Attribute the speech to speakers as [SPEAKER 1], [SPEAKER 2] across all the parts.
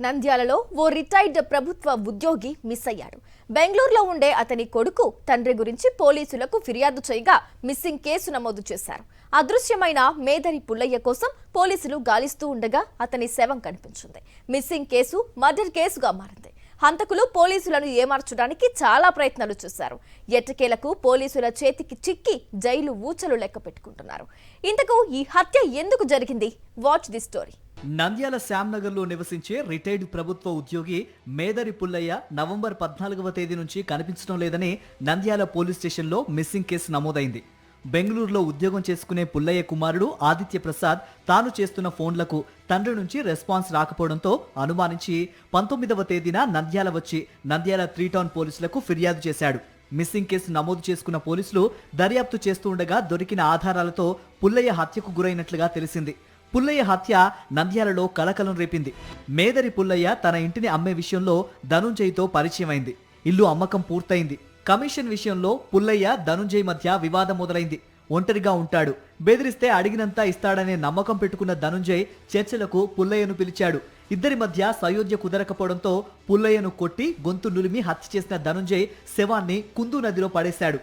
[SPEAKER 1] నంద్యాలలో ఓ రిటైర్డ్ ప్రభుత్వ ఉద్యోగి మిస్ అయ్యాడు. బెంగళూరులో ఉండే అతని కొడుకు తండ్రి గురించి పోలీసులకు ఫిర్యాదు చేయగా మిస్సింగ్ కేసు నమోదు చేశారు. అదృశ్యమైన మేదరి పుల్లయ్య కోసం పోలీసులు గాలిస్తూ ఉండగా అతని శవం కనిపించింది. మిస్సింగ్ కేసు మర్డర్ కేసుగా మారింది. హంతకులు పోలీసులను ఏమార్చడానికి చాలా ప్రయత్నాలు చేశారు. ఎట్టకేలకు పోలీసుల చేతికి చిక్కి జైలు ఊచలు లెక్క పెట్టుకుంటున్నారు. ఇంతకు ఈ హత్య ఎందుకు జరిగింది? Watch the story.
[SPEAKER 2] నంద్యాల శ్యామ్నగర్లో నివసించే రిటైర్డ్ ప్రభుత్వ ఉద్యోగి మేదరి పుల్లయ్య నవంబర్ 14వ తేదీ నుంచి కనిపించడం లేదని నంద్యాల పోలీస్ స్టేషన్లో మిస్సింగ్ కేసు నమోదైంది. బెంగళూరులో ఉద్యోగం చేసుకునే పుల్లయ్య కుమారుడు ఆదిత్య ప్రసాద్ తాను చేస్తున్న ఫోన్లకు తండ్రి నుంచి రెస్పాన్స్ రాకపోవడంతో అనుమానించి 19వ తేదీన నంద్యాల వచ్చి నంద్యాల 3 టౌన్ పోలీసులకు ఫిర్యాదు చేశాడు. మిస్సింగ్ కేసు నమోదు చేసుకున్న పోలీసులు దర్యాప్తు చేస్తూ ఉండగా దొరికిన ఆధారాలతో పుల్లయ్య హత్యకు గురైనట్లుగా తెలిసింది. పుల్లయ్య హత్య నంద్యాలలో కలకలం రేపింది. మేదరి పుల్లయ్య తన ఇంటిని అమ్మే విషయంలో ధనుంజయ్తో పరిచయమైంది. ఇల్లు అమ్మకం పూర్తయింది. కమిషన్ విషయంలో పుల్లయ్య ధనుంజయ్ మధ్య వివాదం మొదలైంది. ఒంటరిగా ఉంటాడు, బెదిరిస్తే అడిగినంత ఇస్తాడనే నమ్మకం పెట్టుకున్న ధనుంజయ్ చర్చలకు పుల్లయ్యను పిలిచాడు. ఇద్దరి మధ్య సయోధ్య కుదరకపోవడంతో పుల్లయ్యను కొట్టి గొంతు నులిమి హత్య చేసిన ధనుంజయ్ శవాన్ని కుందు నదిలో పడేశాడు.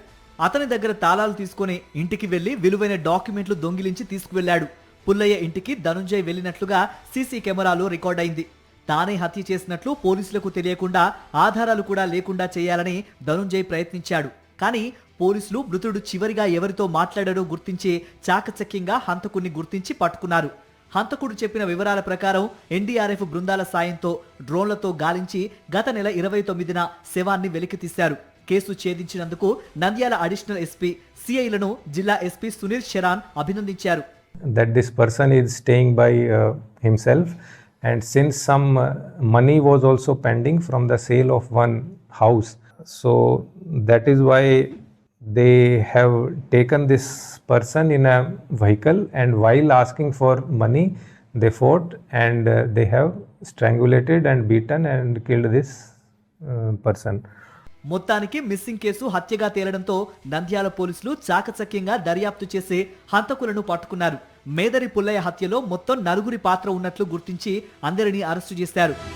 [SPEAKER 2] అతని దగ్గర తాళాలు తీసుకుని ఇంటికి వెళ్లి విలువైన డాక్యుమెంట్లు దొంగిలించి తీసుకువెళ్లాడు. పుల్లయ్య ఇంటికి ధనుంజయ్ వెళ్లినట్లుగా సీసీ కెమెరాలో రికార్డ్ అయింది. తానే హత్య చేసినట్లు పోలీసులకు తెలియకుండా ఆధారాలు కూడా లేకుండా చేయాలని ధనుంజయ్ ప్రయత్నించాడు. కానీ పోలీసులు మృతుడు చివరిగా ఎవరితో మాట్లాడాడో గుర్తించి చాకచక్యంగా హంతకుడిని గుర్తించి పట్టుకున్నారు. హంతకుడు చెప్పిన వివరాల ప్రకారం ఎన్డీఆర్ఎఫ్ బృందాల సాయంతో డ్రోన్లతో గాలించి గత నెల 29న శవాన్ని వెలికితీశారు. కేసు ఛేదించినందుకు నంద్యాల అడిషనల్ ఎస్పీ సిఐలను జిల్లా ఎస్పీ సునీల్ శరాన్ అభినందించారు.
[SPEAKER 3] That this person is staying by himself, and since some money was also pending from the sale of one house, so that is why they have taken this person in a vehicle, and while asking for money they fought, and they have strangulated and beaten and killed this person.
[SPEAKER 2] మొత్తానికి missing case హత్యగా తేలడంతో Nandyal పోలీసులు చాకచక్యంగా దర్యాప్తు చేసి హంతకులను పట్టుకున్నారు. మేదరి పుల్లయ్య హత్యలో మొత్తం 4 పాత్ర ఉన్నట్లు గుర్తించి అందరినీ అరెస్టు చేశారు.